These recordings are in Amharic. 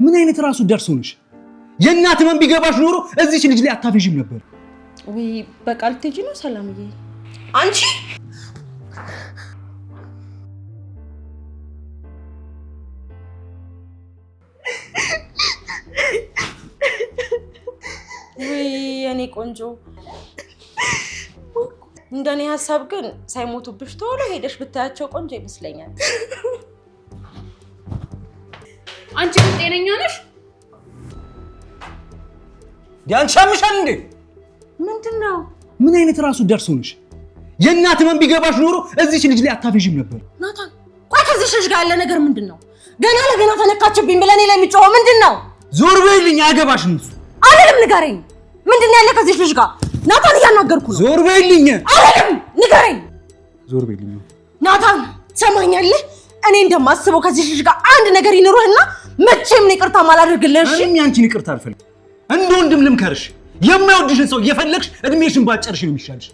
ምን አይነት ራሱ ደርሶንሽ የእናት ምን ቢገባሽ ኖሮ እዚች ልጅ ላይ አታፈሽም ነበር ወይ በቃል ትጂ ነው ሰላምዬ አንቺ ወይ እኔ ቆንጆ እንደኔ ሐሳብ ግን ሳይሞቱብሽ ቶሎ ሄደሽ ብታያቸው ቆንጆ ይመስለኛል አንቺ ጤነኛ ነሽ ያንሻምሻል እንዴ ምንድነው ምን አይነት ራሱ ደርሶንሽ የእናት ምን ቢገባሽ ኖሮ እዚች ልጅ ላይ አታፈሽም ነበር ናታን ቆይ ከዚህ ልጅ ጋር ያለ ነገር ምንድነው ገና ለገና ተነካችብኝ ብለኔ ላይ የሚጮኸው ምንድነው ዞር በይልኝ አገባሽም እሱ አለልም ንገረኝ ምንድነው ያለ ከዚህ ልጅ ጋር ናታን እያናገርኩ ነው ዞር በይልኝ አለልም ንገረኝ ዞር በይልኝ ናታን ሰማኛለህ እኔ እንደማስበው ከዚህ ልጅ ጋር አንድ ነገር ይኖርህና መቼም ነው ይቅርታ ማላደርግልሽ እኔም ያንቺን ይቅርታ አልፈልግም እንደ ወንድም ልምከርሽ የማይወድሽን ሰው እየፈለግሽ እድሜሽን ባጨርሽ ነው የሚሻልሽ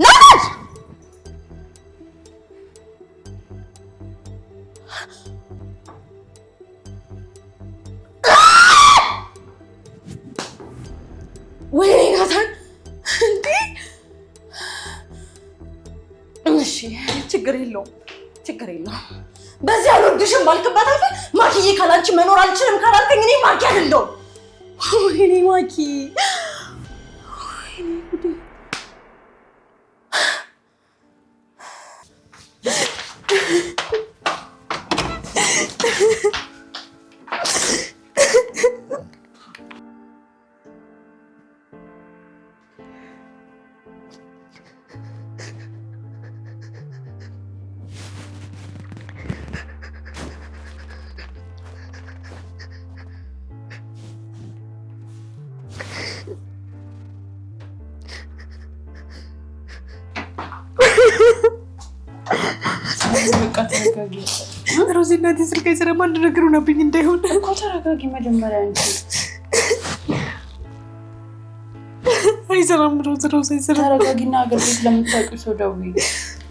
ናታን ወይኔ ናታን እንዴ እሺ ችግር የለውም በዚህ አልወድሽም ባልክበት አፈ ማኪዬ ካላንቺ መኖር አልችልም ካላልከኝ እኔ ማኪ አይደለሁም ወይኔ ማኪ ወይኔ ጉዴ ሮዚና ስልክ አይሰራም አንድ ነገር ሆነብኝ እንዳይሆን እኮ ተረጋጊ መጀመሪያ እንጂ አይሰራም ሮዝ አይሰራም ተረጋጊና አገልግሎት ለምታውቂው ሰው ደውዪ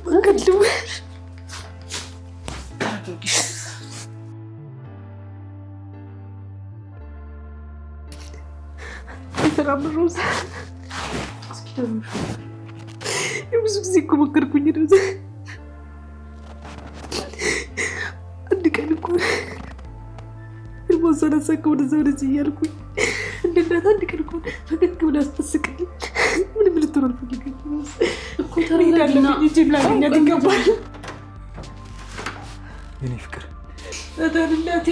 ወንድም አይሰራም ሮዝ እስኪ ደውዪ ብዙ ጊዜ እኮ ሞከርኩኝ ሮዝ ሰላሳከው ወደዚህ እያልኩኝ እንደናታ አንድ ቀን እኮ ፈገግ ብላ አስጠስቅልኝ ምንም ልትሆን አልፈልግም እኮ ተረጋጊና ይጀምራል ይገባል የኔ ፍቅር እናቴ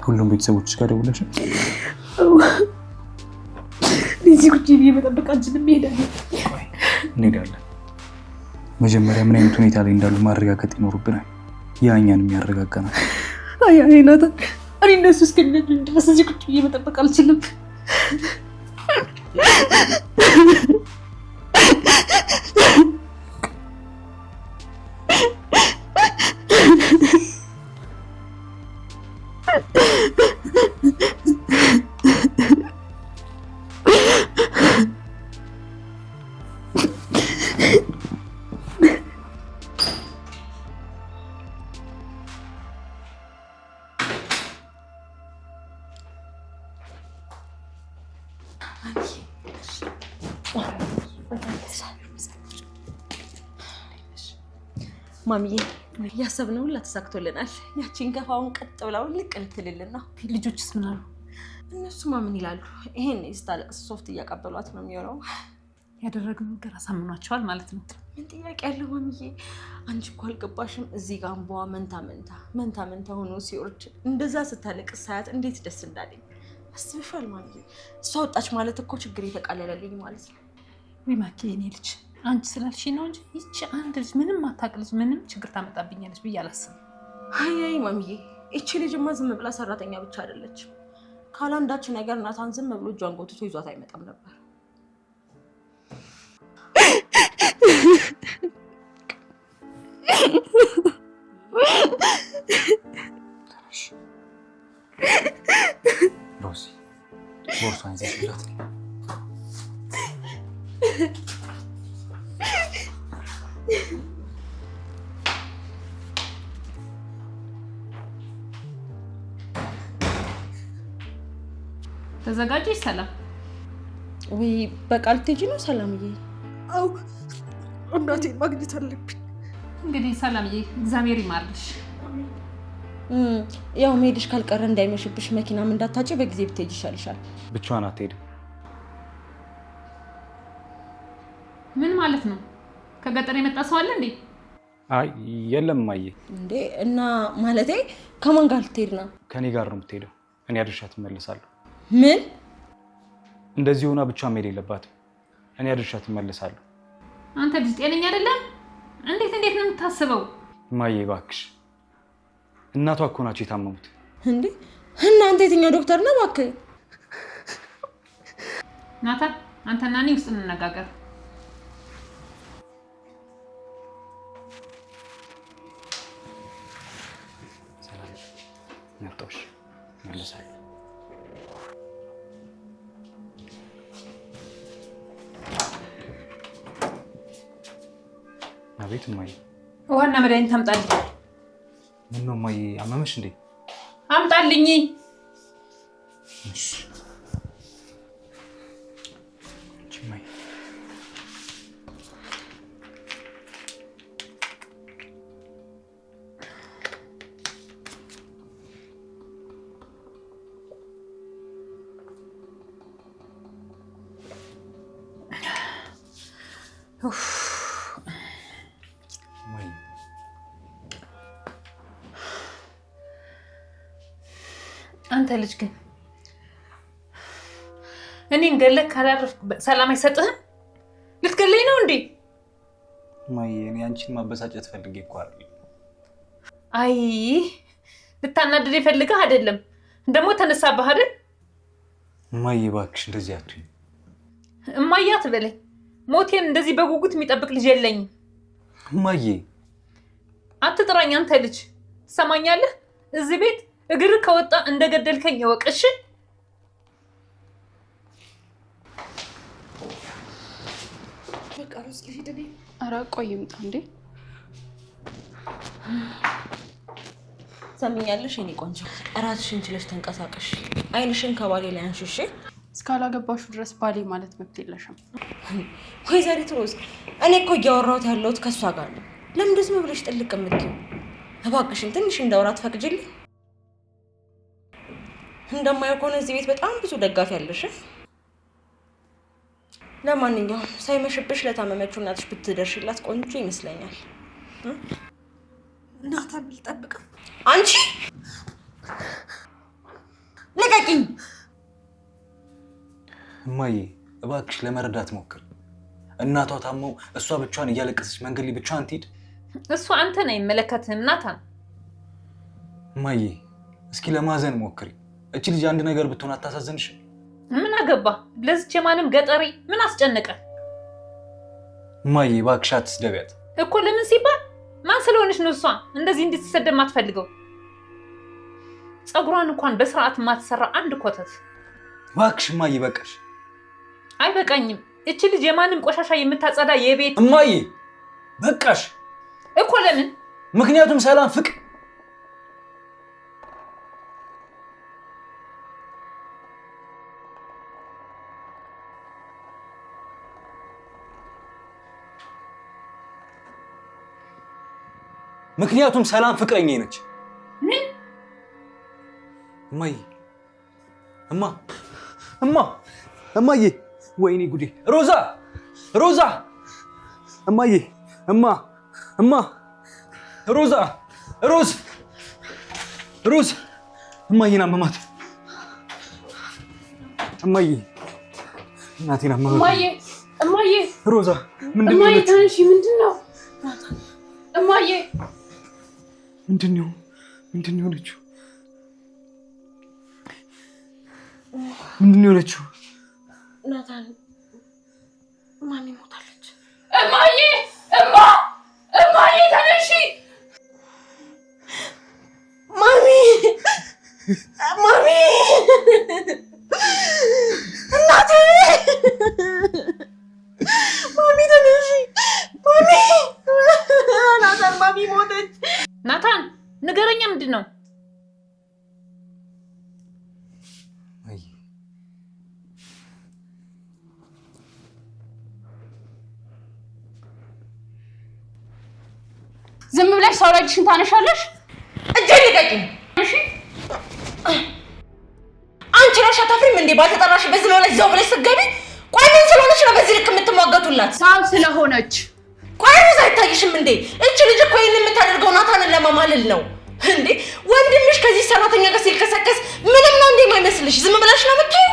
ሁሉም ቤተሰቦች ጋር ደውለሽ እዚህ ቁጭ ብዬ መጠበቅ አንችልም እንሄዳለን መጀመሪያ ምን አይነት ሁኔታ ላይ እንዳሉ ማረጋገጥ ይኖርብናል ያኛን የሚያረጋጋናል አይ ናታን እኔ እነሱ እስከሚነዱ ድረስ እዚህ ቁጭ ብዬ መጠበቅ አልችልም ማሚዬ ያሰብነው ሁላ ተሳክቶልናል ያቺን ገፋውን ቀጥ ብላው ልቅ ልትልልን ነው ልጆችስ ምን አሉ እነሱማ ምን ይላሉ ይሄን ስታለቅስ ሶፍት እያቀበሏት ነው የሚሆነው ያደረግነው ነገር አሳምኗቸዋል ማለት ነው ምን ጥያቄ ያለው ማሚዬ አንቺ እኮ አልገባሽም እዚህ ጋር አንቧ መንታ ሆኖ ሲወርድ እንደዛ ስታለቅስ ሳያት እንዴት ደስ እንዳለኝ አስበሻል ማሚዬ እሷ ወጣች ማለት እኮ ችግር የተቃለለልኝ ማለት ነው ወይ ማኪ የኔ ልጅ አንቺ ስላልሽኝ ነው እንጂ ይቺ አንድ ልጅ ምንም ማታቅልሽ ምንም ችግር ታመጣብኛለች ብዬ አላስብም አይ ማሚዬ እቺ ልጅማ ዝም ብላ ሰራተኛ ብቻ አይደለች ካላንዳች ነገር ናታን ዝም ብሎ እጇን ጎትቶ ይዟት አይመጣም ነበር ሮዚ ቦርሷን ይዘሽላት ተዘጋጅሽ ሰላም? ወይ በቃል ትጂ ነው ሰላምዬ? አው እናቴን ማግኘት አለብኝ። እንግዲህ ሰላምዬ እግዚአብሔር ይማርልሽ። ያው መሄድሽ ካልቀረ እንዳይመሽብሽ መኪናም እንዳታጪ በጊዜ ብትሄጂ ይሻልሻል። ብቻዋን አትሄድም። ምን ማለት ነው? ከገጠር የመጣ ሰው አለ እንዴ? አይ የለም ማየ። እንዴ እና ማለቴ ከማን ጋር ልትሄድ ነው? ከኔ ጋር ነው የምትሄደው። እኔ አድርሻት እመለሳለሁ። ምን? እንደዚህ ሆና ብቻ መሄድ የለባትም። እኔ አድርሻት እመለሳለሁ። አንተ ልጅ ጤነኛ አይደለም? እንዴት ነው የምታስበው? ማየ እባክሽ፣ እናቷ እኮ ናቸው የታመሙት። እንዴ እናንተ የትኛው ዶክተር ነው እባክህ? ናታ አንተና እኔ ውስጥ እንነጋገር። ሰላም ነውሽ? እመለሳለሁ። አቤት ማየ። ውሃና መድኃኒት አምጣልኝ። ምን ነው ማየ አመመሽ እንዴ? አምጣልኝ። እሺ ማየ። አንተ ልጅ ግን እኔን ገለክ ካላረፍ ሰላም አይሰጥህም? ልትገለኝ ነው እንዴ? ማየ እኔ አንቺን ማበሳጨት ፈልጌ እኮ አይደል። አይ ልታናድድ ፈልገህ አይደለም። ደግሞ ተነሳብህ አይደል? ማየ እባክሽ እንደዚህ አትሁኝ። እማዬ አትበለኝ። ሞቴን እንደዚህ በጉጉት የሚጠብቅ ልጅ የለኝም። ማየ አትጥራኝ አንተ ልጅ። ትሰማኛለህ? እዚህ ቤት እግር ከወጣ እንደገደልከኝ ይወቅሽ። በቃ ሮዝ ልሂድ እኔ። ኧረ ቆይ ይምጣ እንዴ። ሰምኛለሽ የኔ ቆንጆ፣ እራስሽን ችለሽ ተንቀሳቀሽ። አይንሽን ከባሌ ላይ አንሽሽ። እስካላገባሹ ድረስ ባሌ ማለት መብት የለሽም። ወይዘሪት ሮዝ፣ እኔ እኮ እያወራሁት ያለሁት ከሷ ጋር ነው። ለምን ዝም ብለሽ ጥልቅ የምትይው? እባክሽን ትንሽ እንዳወራ ትፈቅጂልኝ? እንደማየው ከሆነ እዚህ ቤት በጣም ብዙ ደጋፊ ያለሽ። ለማንኛውም ሳይመሽብሽ ለታመመችው እናትሽ ብትደርሽላት ቆንጆ ይመስለኛል። ናታን ልጠብቅ። አንቺ ልቀቂኝ። እማዬ እባክሽ ለመረዳት ሞክር። እናቷ ታመው እሷ ብቻዋን እያለቀሰች መንገድ ላይ ብቻዋን ትሄድ? እሷ አንተን አይመለከትህም ናታን። እማዬ እስኪ ለማዘን ሞክሪ። እቺ ልጅ አንድ ነገር ብትሆን አታሳዝንሽ? ምን አገባ? ለዚች የማንም ገጠሪ ምን አስጨነቀ? እማዬ እባክሽ አትስደቢያት እኮ። ለምን ሲባል ማን ስለሆነች ነው እሷ እንደዚህ እንድትሰደብ ማትፈልገው? ጸጉሯን እንኳን በስርዓት ማትሰራ አንድ ኮተት። እባክሽ እማዬ በቃሽ። አይበቃኝም። እቺ ልጅ የማንም ቆሻሻ የምታጸዳ የቤት እማዬ በቃሽ እኮ። ለምን? ምክንያቱም ሰላም ፍቅር ምክንያቱም ሰላም ፍቅረኛዬ ነች። ምን? እማዬ እማዬ ወይኔ ጉዴ! ሮዛ እማዬ ሮዝ እማዬን አመማት። እማዬ እናቴን አመማት። እማዬ ሮዛ ምንድን ነው? እማዬ ተነሺ። ምንድን ነው እማዬ? ምንድን ነው የሆነችው? ምንድን ነው የሆነችው? ናታን ማሚ ሞታለች። እማዬ ተነሺ። ማሚ እናቴ ዝም ብለሽ ሰው ላይ እጅሽን ታነሻለሽ? እጄን ልቀቂኝ! እሺ አንቺ ራሽ አታፍሪም እንዴ? ባልተጠራሽ በዚህ ነው ላይ ዘው ብለሽ ስትገቢ። ቆይ ምን ስለሆነች ነው በዚህ ልክ የምትሟገቱላት? ሰው ስለሆነች። ቆይ ሩዝ አይታይሽም እንዴ? እቺ ልጅ እኮ ይሄን የምታደርገው ናታንን ለማማለል ነው እንዴ? ወንድምሽ ከዚህ ሰራተኛ ጋር ሲልከሰከስ ምንም ነው እንዴ የማይመስልሽ? ዝም ብለሽ ነው የምትይው?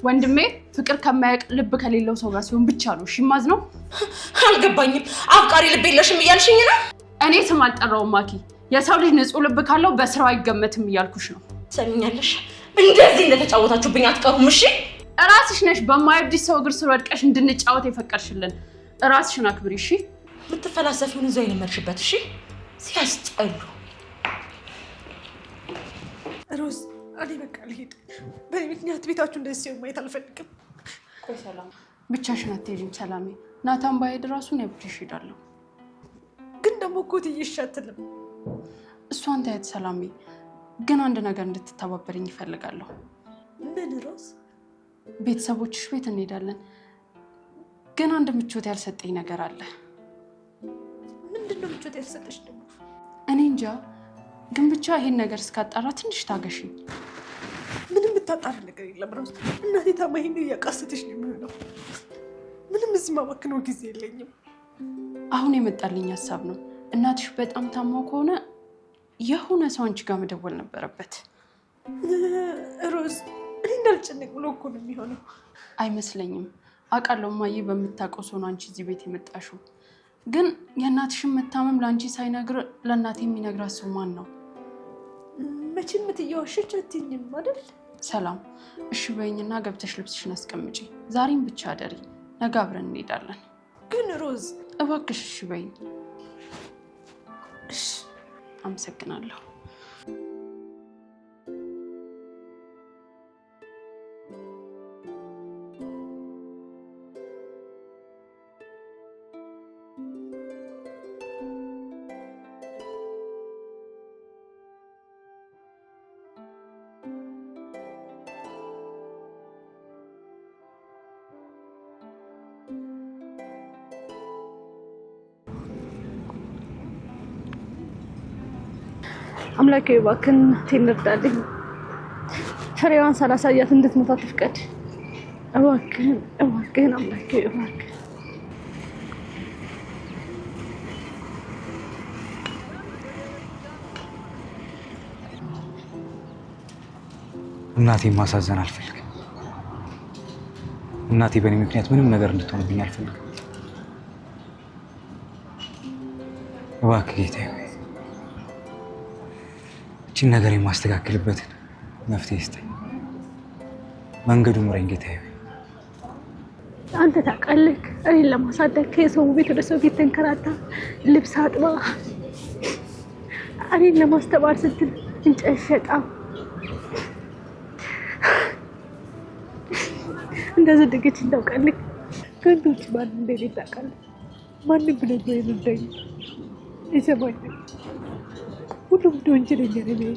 ወንድሜ ፍቅር ከማያውቅ ልብ ከሌለው ሰው ጋር ሲሆን ብቻ ነው እሺ የማዝነው። አልገባኝም። አፍቃሪ ልብ የለሽም እያልሽኝ ነው? እኔ ስም አልጠራውም ማኪ። የሰው ልጅ ንጹህ ልብ ካለው በስራው አይገመትም እያልኩሽ ነው። ሰሚኛለሽ? እንደዚህ እንደተጫወታችሁብኝ አትቀሩም። እሺ እራስሽ ነሽ በማይወድሽ ሰው እግር ስር ወድቀሽ እንድንጫወት የፈቀድሽልን። እራስሽን አክብሪ እሺ። የምትፈላሰፊውን እዛው የለመድሽበት። እሺ ሲያስጠሉ። ሮዝ እኔ በቃ ልሄድ። በእኔ ምክንያት ቤታችሁ እንደዚህ ሲሆን ማየት አልፈልግም። ቆይ ሰላም፣ ብቻሽን አትሄጂም ሰላሜ። ናታን ባይሄድ እራሱ ነው ብቻሽ እሄዳለሁ። ግን ደግሞ እኮ ትይሽ አትልም። እሷን ታያት ሰላሜ። ግን አንድ ነገር እንድትተባበርኝ ይፈልጋለሁ። ምን ሮዝ? ቤተሰቦችሽ ቤት እንሄዳለን። ግን አንድ ምቾት ያልሰጠኝ ነገር አለ። ምንድነው ምቾት ያልሰጠሽ ደግሞ? እኔ እንጃ፣ ግን ብቻ ይሄን ነገር እስካጣራ ትንሽ ታገሽኝ። ምንም ብታጣራ ነገር የለም ሮዝ። እናቴ ታማ ይሄን እያቃሰተሽ ነው የሚሆነው። ምንም እዚህ ማባክነው ጊዜ የለኝም። አሁን የመጣልኝ ሀሳብ ነው። እናትሽ በጣም ታማው ከሆነ የሆነ ሰው አንቺ ጋር መደወል ነበረበት። ሮዝ እኔ እንዳልጨነቅ ብሎ እኮ ነው የሚሆነው። አይመስለኝም። አውቃለሁ እማዬ በምታውቀው ሰው ነው አንቺ እዚህ ቤት የመጣሽው። ግን የእናትሽን መታመም ለአንቺ ሳይነግር ለእናቴ የሚነግራት ሰው ማን ነው? መቼም እየዋሸች አትይኝም አይደል? ሰላም እሺ በይኝና ገብተሽ ልብስሽን አስቀምጪ። ዛሬም ብቻ አደሪ፣ ነገ አብረን እንሄዳለን። ግን ሮዝ እባክሽ እሺ በይኝ። እሺ አመሰግናለሁ። አምላኬ እባክህን እናቴን እርዳልኝ። ፍሬዋን ሳላሳያት እንድትሞት አትፍቀድ። እባክህን እባክህን አምላኬ እባክህን። እናቴ ማሳዘን አልፈልግም። እናቴ በእኔ ምክንያት ምንም ነገር እንድትሆንብኝ አልፈልግም። እባክህ ጌታዬ እቺን ነገር የማስተካከልበትን መፍትሄ ስጠኝ። መንገዱ ምረኝ ጌታዬ። አንተ ታውቃለህ እኔን ለማሳደግ ከሰው ቤት ወደ ሰው ቤት ተንከራታ ልብስ አጥባ እኔን ለማስተባር ስትል እንጨት ሸጣ እንዳዘደገችኝ ታውቃለህ። ከንዶች ማን እንደኔ ታውቃለህ። ማንም ብሎ ይረዳኝ ይሰማኝ። ሁሉም ወንጀለኛ ነው።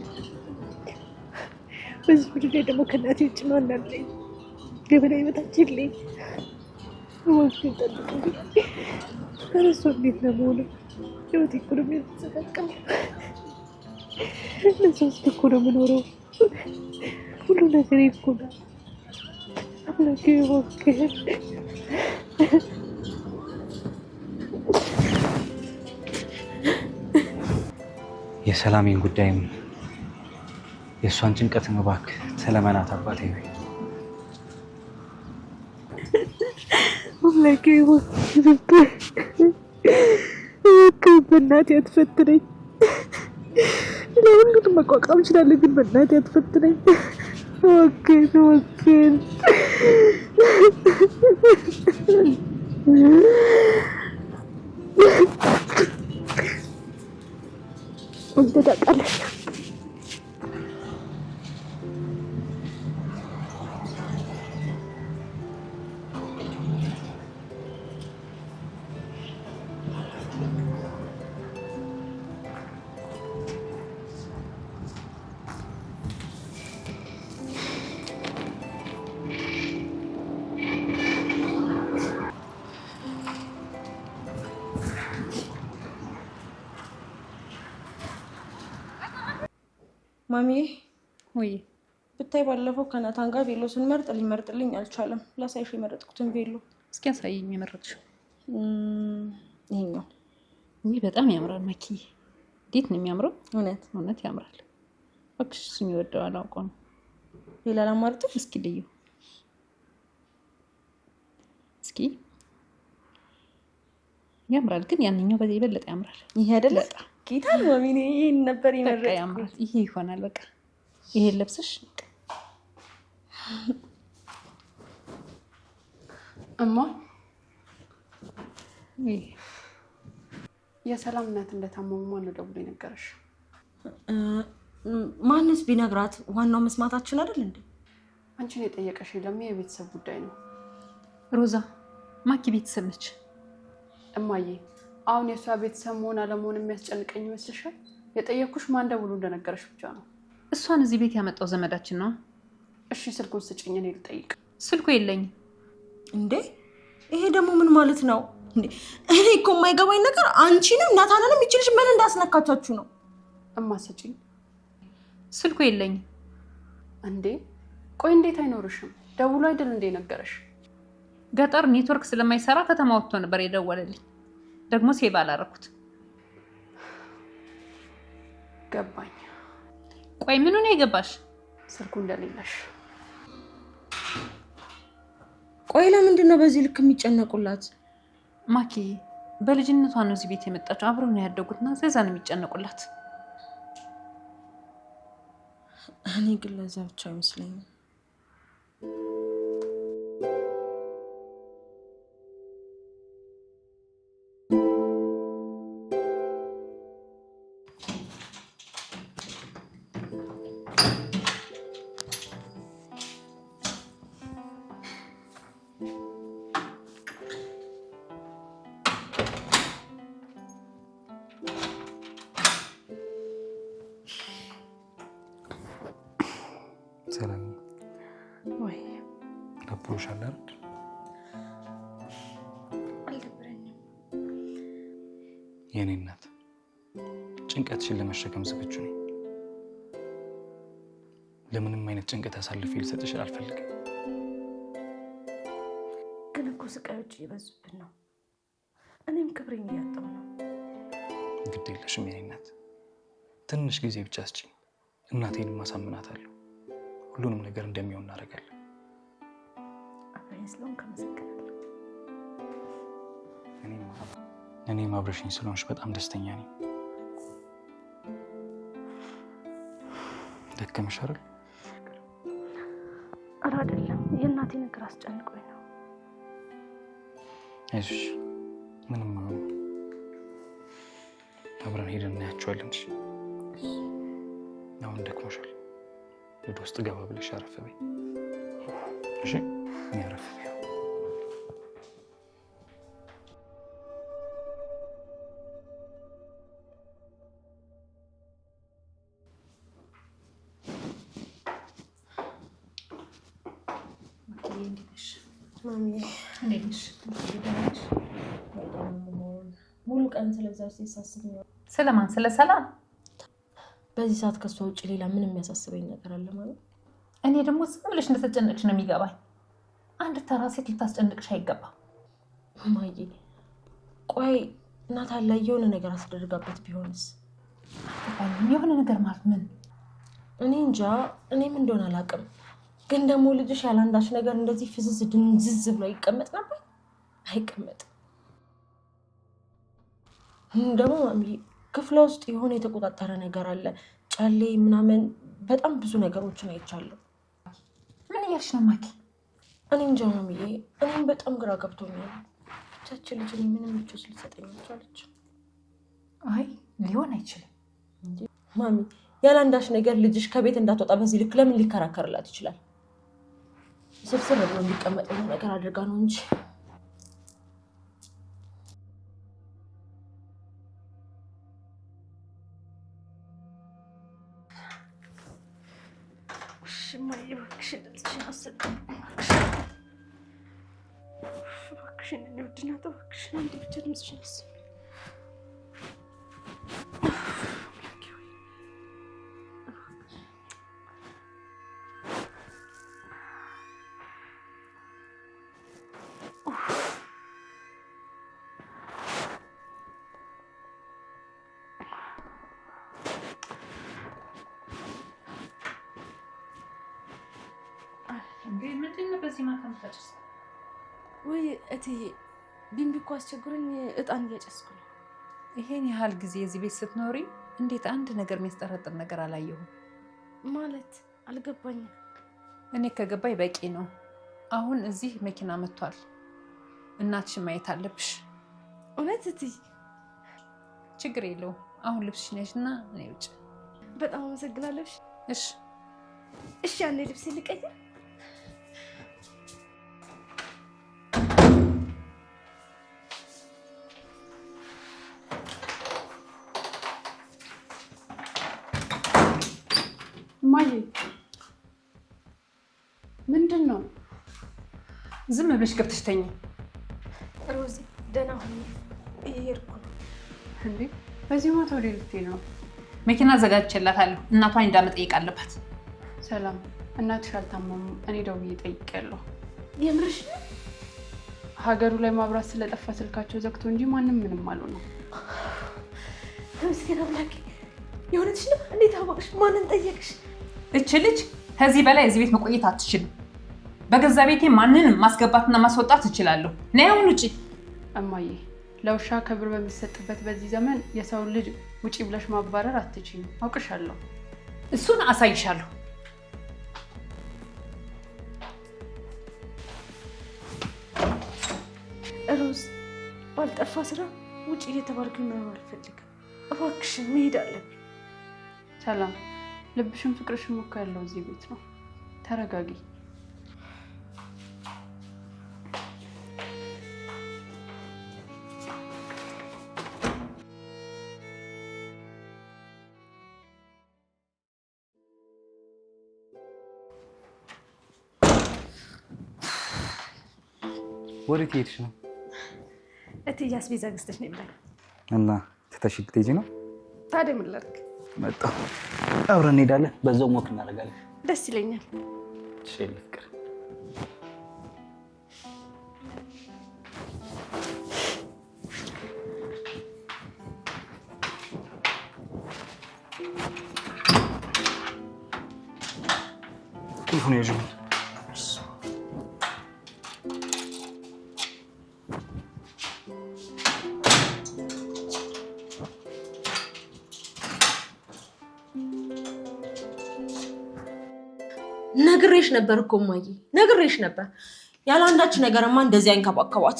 በዚህ ጉዳይ ደግሞ ከእናቴ ውጭ ማን አለኝ? ገበና ይመጣችልኝ። እባክህን ጠብቀኝ። ከእሷ እንዴት ነው የምሆነው? ህይወቴ እኮ ነው የሚያስተካክለው። ለእሷ ስል እኮ ነው የምኖረው። ሁሉ ነገሬ እኮ ነው። አምላኬ እባክህን የሰላሜን ጉዳይም የእሷን ጭንቀት እባክህ ተለመናት አባቴ ሆይ። አምላኬ እባክህ በእናትህ አትፈትነኝ። ለሁሉም መቋቋም እችላለሁ፣ ግን በእናትህ አትፈትነኝ እባክህን እባክህን። አንተ ታውቃለህ ማሚዬ ወይ ብታይ ባለፈው ከናታን ጋር ቬሎ ስንመርጥ ሊመርጥልኝ አልቻለም። ላሳይሽ የመረጥኩትን ቬሎ እስኪ አሳይኝ። የመረጥሽው ይሄኛው ይህ በጣም ያምራል። ማኪ እንዴት ነው የሚያምረው! እውነት ያምራል። እባክሽ እሱን ይወደው አላውቀው ነው። ሌላ ላማርጥሽ? እስኪ ልዩ እስኪ ያምራል፣ ግን ያንኛው በዚህ የበለጠ ያምራል። ይሄ አይደለ? ጌታን ማሚኔ ይሄን ነበር የመረጥኩት። ያምራል። ይሄ ይሆናል። በቃ ይሄን ለብሰሽ እማ የሰላም እናት እንደታመሙ ማን ነው ደውሎ የነገረሽ? ማንስ ቢነግራት ዋናው መስማታችን አይደል እንዴ? አንቺን የጠየቀሽ የለም፣ የቤተሰብ ጉዳይ ነው። ሮዛ ማኪ ቤተሰብ ነች። እማዬ አሁን የሷ ቤተሰብ መሆን አለመሆን የሚያስጨንቀኝ ይመስልሻል? የጠየኩሽ ማን ደውሎ እንደነገረሽ ብቻ ነው። እሷን እዚህ ቤት ያመጣው ዘመዳችን ነው። እሺ ስልኩን ስጭኝ፣ እኔ ልጠይቅ። ስልኩ የለኝም። እንዴ ይሄ ደግሞ ምን ማለት ነው እንዴ? እኔ እኮ የማይገባኝ ነገር አንቺንም ናታንንም ይችልሽ ምን እንዳስነካቻችሁ ነው? እማ ስጭኝ። ስልኩ የለኝም። እንዴ ቆይ እንዴት አይኖርሽም? ደውሎ አይደል እንዴ ነገረሽ? ገጠር ኔትወርክ ስለማይሰራ ከተማ ወጥቶ ነበር የደወለልኝ። ደግሞ ሴቭ አላደረኩት። ገባኝ። ቆይ ምኑ ነው የገባሽ? ስልኩ እንደሌለሽ። ቆይ ለምንድን ነው በዚህ ልክ የሚጨነቁላት? ማኪ በልጅነቷ ነው እዚህ ቤት የመጣችው። አብረው ነው ያደጉትና ስለዛ ነው የሚጨነቁላት። እኔ ግን ለዛ ብቻ አይመስለኝም። ሰላም ወይ ደብሮሻል አይደል? አልደብረኝም። የኔ እናት ጭንቀትሽን ለመሸከም ዝግጁ ነኝ። ለምንም አይነት ጭንቀት አሳልፌ ልሰጥሽ አልፈልግም። ግን እኮ ስቃዮች እየበዙብን ነው። እኔም ክብሬን እያጣሁ ነው። ግድ የለሽም የኔ እናት፣ ትንሽ ጊዜ ብቻ አስችኝ። እናቴንም ማሳምናታለሁ። ሁሉንም ነገር እንደሚሆን እናደርጋለን። አብረኝ ስለሆንክ አመሰግናለሁ። እኔም አብረሽኝ ስለሆንሽ በጣም ደስተኛ ነኝ። ደከመሽ አይደል? ኧረ አይደለም፣ የእናቴ ነገር አስጨንቆኝ ነው። አይዞሽ፣ ምንም አብረን ሄደን እናያቸዋለን። አሁን ደክሞሻል። ወደ ውስጥ ገባ ብለሽ አረፍ በይ። እሺ ያረፍ በይ። ሙሉ ቀን ስለዛ ሲሳስብ ነው። ስለማን? ስለ ሰላም? በዚህ ሰዓት ከሷ ውጭ ሌላ ምን የሚያሳስበኝ ነገር አለ ማለት? እኔ ደግሞ ዝም ብለሽ እንደተጨነቅሽ ነው የሚገባኝ። አንድ ተራ ሴት ልታስጨንቅሽ አይገባም። ማዬ ቆይ ናታን ላይ የሆነ ነገር አስደርጋበት ቢሆንስ? የሆነ ነገር ማለት ምን? እኔ እንጃ። እኔም እንደሆነ አላውቅም። ግን ደግሞ ልጅሽ ያላንዳች ነገር እንደዚህ ፍዝዝ ድንዝዝ ብሎ ይቀመጥ ነበር? አይቀመጥም። ደግሞ ማሚ ክፍለ ውስጥ የሆነ የተቆጣጠረ ነገር አለ። ጫሌ ምናምን በጣም ብዙ ነገሮችን አይቻለሁ። ምን እያልሽ ነው ማኪ? እኔ እንጃ ማሚዬ፣ እኔም በጣም ግራ ገብቶኛል። ብቻችን ልጅ ምንም ምቾት ልትሰጠኝ አልቻለች። አይ ሊሆን አይችልም ማሚ። ያላንዳች ነገር ልጅሽ ከቤት እንዳትወጣ በዚህ ልክ ለምን ሊከራከርላት ይችላል? ስብስብ ብሎ እንዲቀመጥ ነገር አድርጋ ነው እንጂ። እማዬ እባክሽን ልጅሽን አሰልኝ። እባክሽን እኔ ውድ ናት፣ እባክሽን አንዴ ብቻ ድምፅሽን አሰልኝ። በዚህ ማታ ምታጭስ? ወይ እትዬ ቢንቢ እኮ አስቸግሮኝ እጣን እያጨስኩ ነው። ይሄን ያህል ጊዜ እዚህ ቤት ስትኖሪ እንዴት አንድ ነገር የሚያስጠረጥር ነገር አላየሁም? ማለት አልገባኝም። እኔ ከገባኝ በቂ ነው። አሁን እዚህ መኪና መጥቷል። እናትሽን ማየት አለብሽ። እውነት እትዬ? ችግር የለውም። አሁን ልብስሽን ያዥና እኔ ውጭ። በጣም አመሰግናለሁ። እሺ እሺ፣ ያኔ ልብስ ልቀይር። እማዬ ምንድን ነው? ዝም ብለሽ ገብተሽ ተኝ። ሮዚ ደህና ሁኚ። እየሄድኩ ነው። እንዴ በዚህ ማታ ወደ ልትሄድ ነው? መኪና አዘጋጅቼላታለሁ። እናቷን እንዳመጠየቅ አለባት። ሰላም እናትሽ አልታመሙም? እኔ ደውዬ ጠይቄያለሁ። የምርሽ? ሀገሩ ላይ ማብራት ስለጠፋ ስልካቸው ዘግቶ እንጂ ማንም ምንም አሉ ነው። ተመስገን አምላኬ። የሆነትሽ ነው? እንዴት አወቅሽ? ማንን ጠየቅሽ? እች ልጅ ከዚህ በላይ እዚህ ቤት መቆየት አትችልም። በገዛ ቤቴ ማንንም ማስገባትና ማስወጣት እችላለሁ። ነይ አሁን ውጪ። እማዬ ለውሻ ክብር በሚሰጥበት በዚህ ዘመን የሰውን ልጅ ውጪ ብለሽ ማባረር አትችይም። አውቅሻለሁ። እሱን አሳይሻለሁ። ሮዝ ባልጠፋ ስራ ውጪ እየተባልኩኝ መኖር አልፈልግም። እባክሽን መሄድ አለብኝ። ሰላም ልብሽን ፍቅርሽን እኮ ያለው እዚህ ቤት ነው። ተረጋጊ። ወዴት ሄድሽ ነው? እትዬ አስቤዛ ገዝተሽ ነው ይባል እና ትተሽኝ ልትሄጂ ነው? ታዲያ ምን ላድርግ? መጣሁ። አብረን እንሄዳለን፣ በዛው ሞክ እናደርጋለን። ደስ ይለኛል። እሺ ፍቅር። ቁልፉን ያዥ። ነግሬሽ ነበር እኮ እማዬ፣ ነግሬሽ ነበር። ያለ አንዳች ነገርማ እንደዚህ አይንከባከቧት።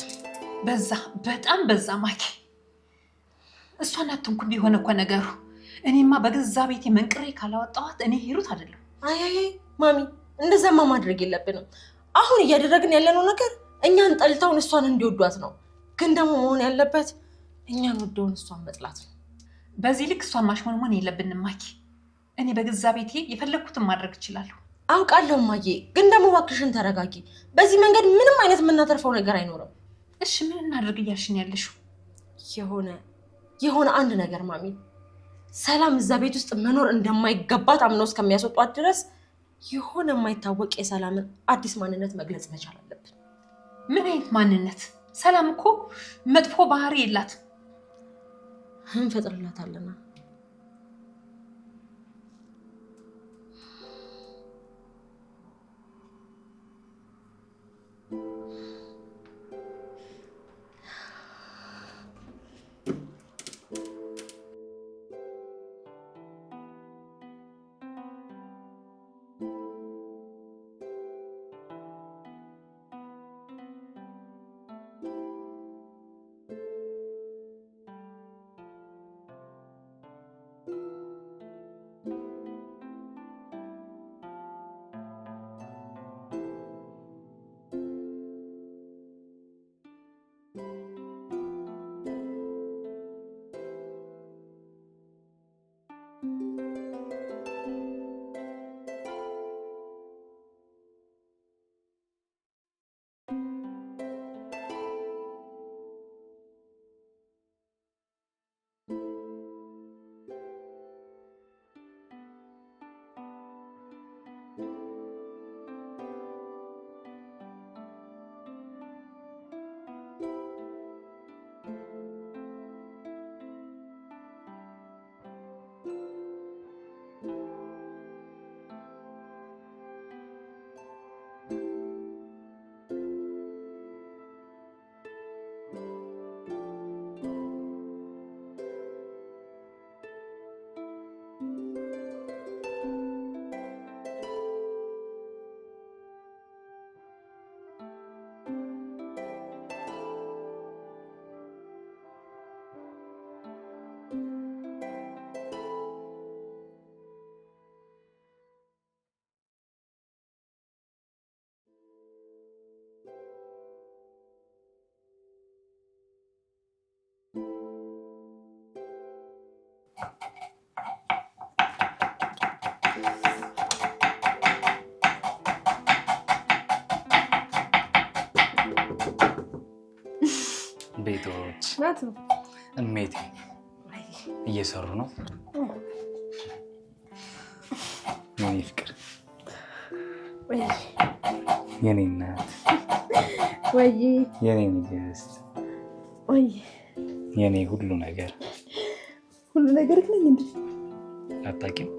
በዛ በጣም በዛ ማኪ። እሷን አትንኩ ቢሆን እኮ ነገሩ። እኔማ በገዛ ቤቴ መንቅሬ ካላወጣኋት እኔ ሂሩት አይደለም። አይ ማሚ፣ እንደዛማ ማድረግ የለብንም። አሁን እያደረግን ያለነው ነገር እኛን ጠልተውን እሷን እንዲወዷት ነው። ግን ደግሞ መሆን ያለበት እኛን ወደውን እሷን መጥላት ነው። በዚህ ልክ እሷን ማሽሞንሞን የለብንም ማኪ። እኔ በገዛ ቤቴ የፈለግኩትን ማድረግ እችላለሁ። አውቃለሁ እማዬ፣ ግን ደግሞ እባክሽን ተረጋጊ። በዚህ መንገድ ምንም አይነት የምናተርፈው ነገር አይኖርም። እሺ ምን እናድርግ እያልሽኝ ያለሽው? የሆነ አንድ ነገር ማሚ፣ ሰላም እዛ ቤት ውስጥ መኖር እንደማይገባት አምነው እስከሚያስወጧት ድረስ የሆነ የማይታወቅ የሰላምን አዲስ ማንነት መግለጽ መቻል አለብን። ምን አይነት ማንነት? ሰላም እኮ መጥፎ ባህሪ የላትም። እንፈጥርላታለና ቤቶች ናት እሜቴ እየሰሩ ነው። የኔ ፍቅር ወይ የኔ እናት ወይ የኔ ንግስት ወይ የኔ ሁሉ ነገር ግን እንዴ አታውቂም?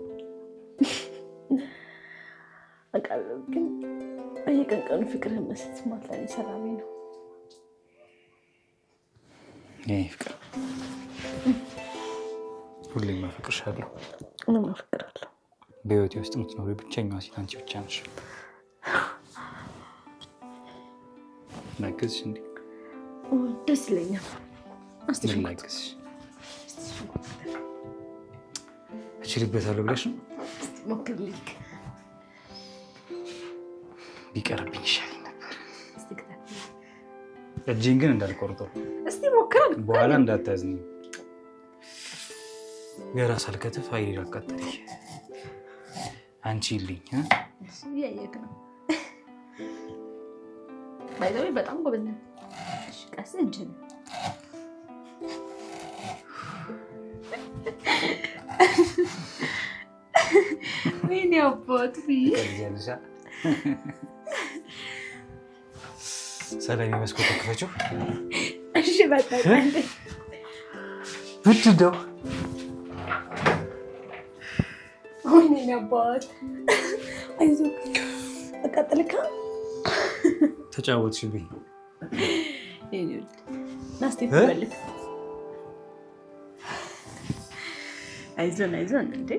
አውቃለሁ ግን በየቀኑ ፍቅርህን መስማት ላይ ሰላሜ ነው። የኔ ፍቅር ሁሌም አፈቅርሻለሁ። እኔም አፈቅራለሁ። በህይወቴ ውስጥ የምትኖሪው ብቸኛዋ ሴት አንቺ ብቻ ነሽ። ላግዝሽ እንዴ? ደስ ይለኛል። ምን ላግዝሽ? እችልበታለሁ ብለሽ ነው? ሞክርልኝ። ቢቀርብኝ ይሻለኝ ነበር። እጅን ግን እንዳልቆርጠው። እስቲ ሞክረን በኋላ እንዳታዝኝ። ገና ሳልከትፍ ኃይሌ አቃጠለኝ። አንቺ ይልኝ እያየክ ነው። ባይዘዌ በጣም ጎበዝ ነህ። ቀስ እንችል ወይኔ አባት ይቀርጃልሻ። ሰላም መስኮት ተከፈችው። እሺ በቃ ብትደው ወይኔ አባት አይዞህ አቃጠልካ። ተጫወትሽብኝ። ናስቲ ትበልክ። አይዞን እንዴ